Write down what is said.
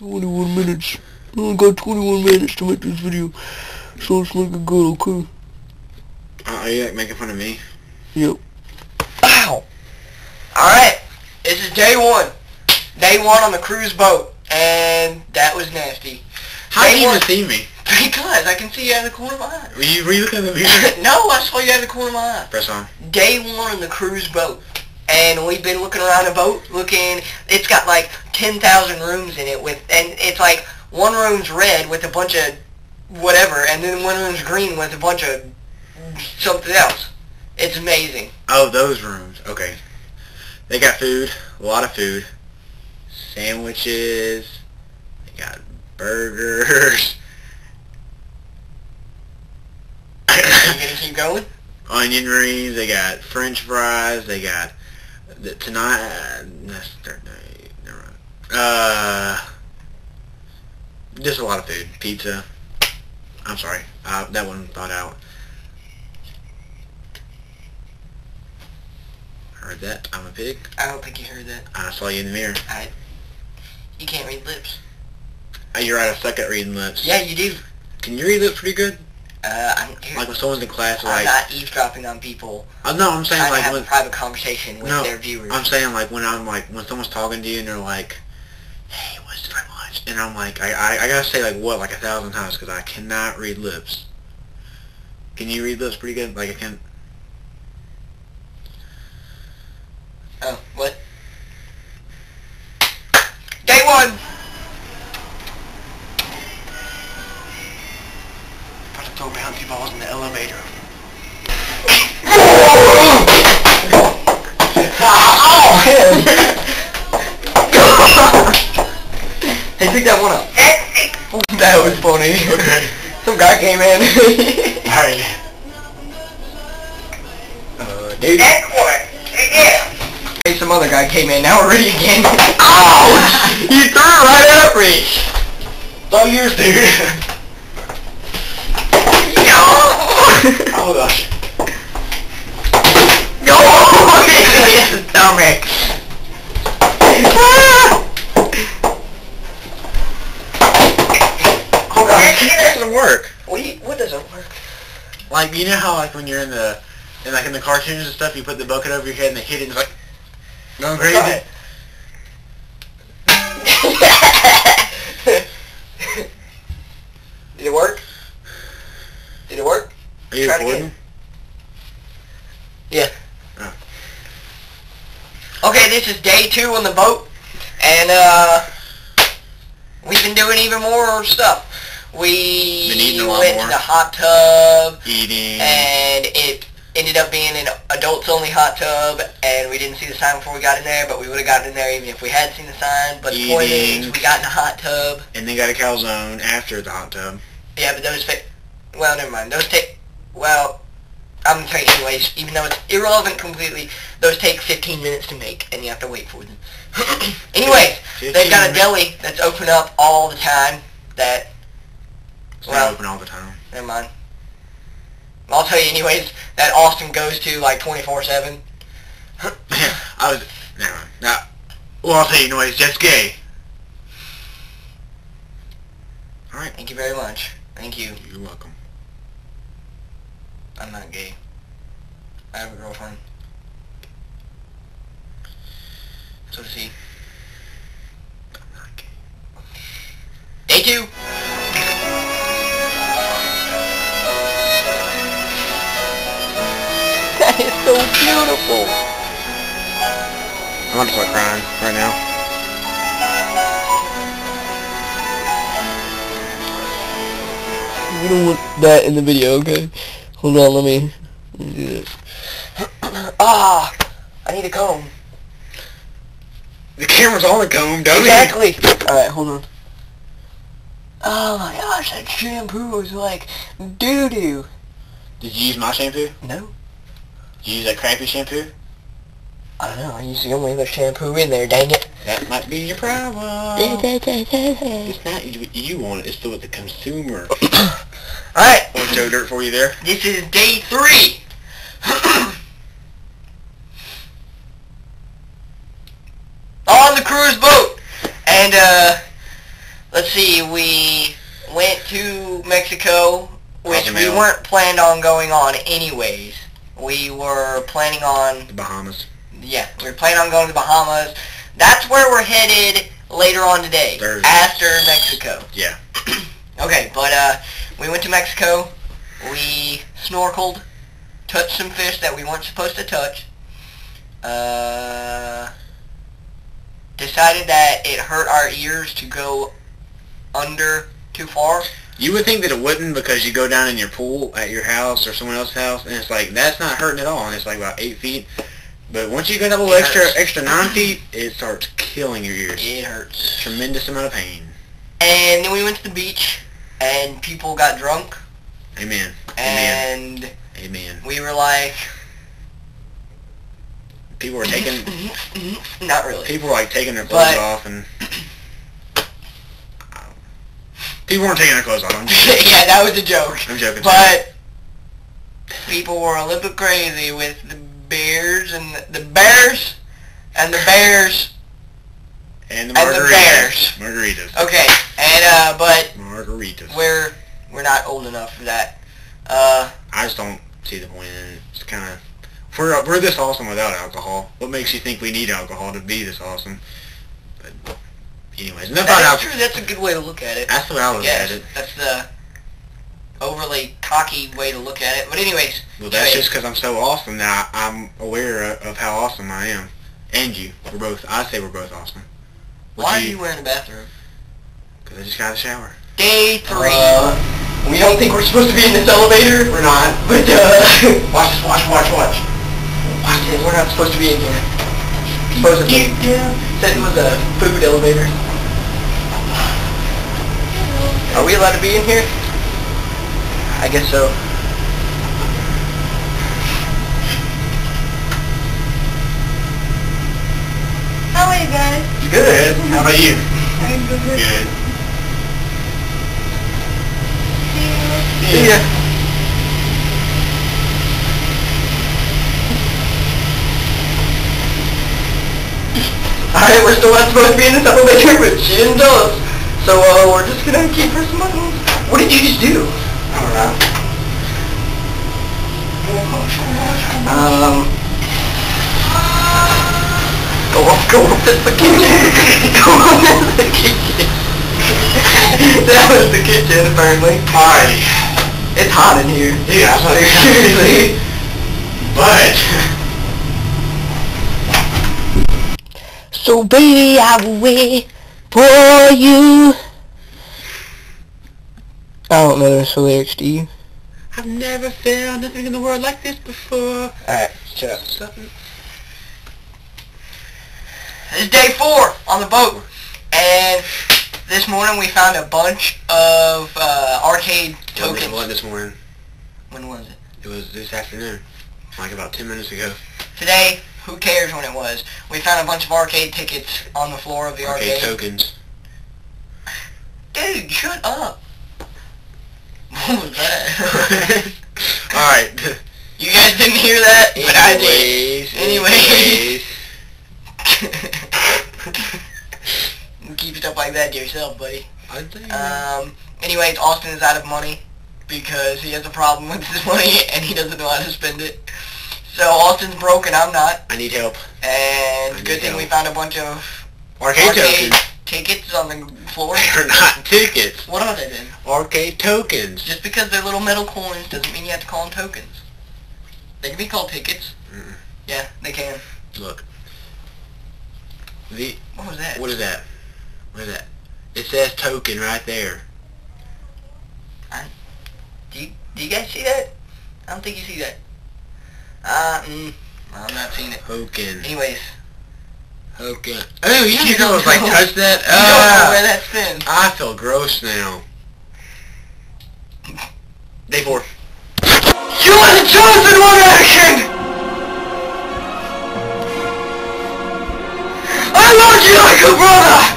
21 minutes. I only got 21 minutes to make this video, so let's make it good, okay? Are you like making fun of me? Yep. Ow! Alright, this is day one. Day one on the cruise boat, and that was nasty. How do you even see me? Because I can see you out of the corner of my eye. Were you looking at the mirror? No, I saw you out of the corner of my eye. Press on. Day one on the cruise boat. And we've been looking around the boat, it's got like 10,000 rooms in it and it's like one room's red with a bunch of whatever, and then one room's green with a bunch of something else. It's amazing. Oh, those rooms. Okay. They got food, a lot of food. Sandwiches. They got burgers. Are you gonna keep going? Onion rings. They got French fries. They got tonight. That's third night. Never mind. Just a lot of food. Pizza. I'm sorry. That one thought out. Heard that? I'm a pig. I don't think you heard that. I saw you in the mirror. You can't read lips. You're right. I suck at reading lips. Yeah, you do. Can you read lips pretty good? I don't care. Like when someone's in class, I'm like... not eavesdropping on people. No, I'm saying trying like to have when... a private conversation with their viewers. I'm saying like when when someone's talking to you and they're like, hey, what's for lunch? And I'm like, I gotta say like what, like 1,000 times because I cannot read lips. Can you read lips pretty good? Like I can... Oh, what? Day one! About to throw bouncy balls in the elevator. Hey, pick that one up. That was funny. Okay. Some guy came in. Alright. Dude. Hey, some other guy came in. Now we're ready again. Ouch! You threw it right at me. It's all yours, dude. No! Oh gosh. No! Stomach. Oh gosh. It doesn't work. What doesn't work? Like, you know how like when you're in the cartoons and stuff, you put the bucket over your head and they hit it and it's like going crazy? Right. Did it work? Did it work? Are you Try it recording? again. Yeah. Oh. Okay, this is day two on the boat, and we've been doing even more stuff. We Been eating a lot went more. to the hot tub, Eating. and it ended up being an adults-only hot tub, and we didn't see the sign before we got in there, but we would have gotten in there even if we had seen the sign. But the point is, we got in the hot tub. And then got a calzone after the hot tub. Yeah, but those well, never mind. Those take, well, I'm going to tell you anyways, even though it's irrelevant completely, those take 15 minutes to make, and you have to wait for them. Anyways, they've got a deli that's open up all the time that, It's not open all the time. never mind. I'll tell you anyways, that Austin goes to like 24/7. I was... Never mind. Nah. Well, I'll tell you anyways, Jeff's gay. Alright. Thank you very much. Thank you. You're welcome. I'm not gay. I have a girlfriend. So does he. I'm not gay. Day two! That is so beautiful! I'm about to start crying right now. We don't want that in the video, okay? Hold on, let me do this. Ah! I need a comb. The camera's on the comb, don't Exactly! Alright, hold on. Oh my gosh, that shampoo was like doo-doo. Did you use my shampoo? No? Did you use that crappy shampoo? I don't know, I used the only other shampoo in there, dang it. That might be your problem. It's not you want it, it's the consumer. Alright, Want Joe Dirt for you there? this is day three. On the cruise boat. And let's see, we went to Mexico, which we Cozumel. weren't planned on going on anyways. We were planning on, The Bahamas. yeah, we were planning on going to the Bahamas. That's where we're headed later on today, Thursday. after Mexico. Yeah. Okay, but we went to Mexico. We snorkeled, touched some fish that we weren't supposed to touch. Decided that it hurt our ears to go under too far. You would think that it wouldn't because you go down in your pool at your house or someone else's house, and it's like, that's not hurting at all, and it's like about 8 feet. But once you go that little It hurts. extra 9 feet, it starts killing your ears. It hurts. Tremendous amount of pain. And then we went to the beach, and people got drunk, Amen. Amen. and Amen. we were like, People were taking, not really. people were like taking their clothes But- off, and people weren't taking their clothes off. I'm joking. Yeah, that was a joke. I'm joking. But people were a little bit crazy with the bears and the bears and the bears. And the and the margaritas. bears. Margaritas. Okay, and but Margaritas. we're not old enough for that. I just don't see the point in it. It's kind of... We're this awesome without alcohol. What makes you think we need alcohol to be this awesome? But anyways, enough about That's alcohol. true. That's a good way to look at it. That's the way I look Yes, at it. that's the overly cocky way to look at it. But anyways, Well, that's just because I'm so awesome that I'm aware of how awesome I am. And you. We're both... I say we're both awesome. why are you wearing a bathroom? Because I just got out of the shower. Day 3. We don't think we're supposed to be in this elevator. We're not. But, watch this, watch. Watch this, we're not supposed to be in here. Supposedly. Said it was a food elevator. Are we allowed to be in here? I guess so. How are you guys? Good. How about you? I'm good. Good. See ya. Alright, we're still not supposed to be in this elevator, but she didn't tell us. So, we're just gonna keep her some money. What did you just do? I don't know. Go up to the kitchen. Go up to the kitchen. That was the kitchen, apparently. Alright. It's hot in here. Yeah, that's what I Seriously. But... So baby, I will wait for you. I don't know those lyrics, do you? I've never felt nothing in the world like this before. Alright, shut up. Something. It's day 4 on the boat, and this morning we found a bunch of arcade tokens. It wasn't this morning. When was it? It was this afternoon. Like about 10 minutes ago. Today, who cares when it was? We found a bunch of arcade tickets on the floor of the Arcade arcade. tokens. Dude, shut up. What was that? Alright. You guys didn't hear that, but I did. Anyways. Keep stuff like that to yourself, buddy. I think... Anyways, Austin is out of money because he has a problem with his money and he doesn't know how to spend it. So Austin's broke and I'm not. I need help. And I good need thing we help. found a bunch of Arcade tokens. tickets on the floor. They're not tickets. What are they then? Arcade tokens. Just because they're little metal coins doesn't mean you have to call them tokens. They can be called tickets. Mm-mm. Yeah, they can. Look. What was that? What is that? What is that? It says token right there. Do you guys see that? I don't think you see that. I'm not seeing it. Token. Anyways. Token. Oh, you You can almost like don't know. touch that. You don't know where that's been. I feel gross now. Day 4. You are the chosen one, Anakin! I love you like a brother!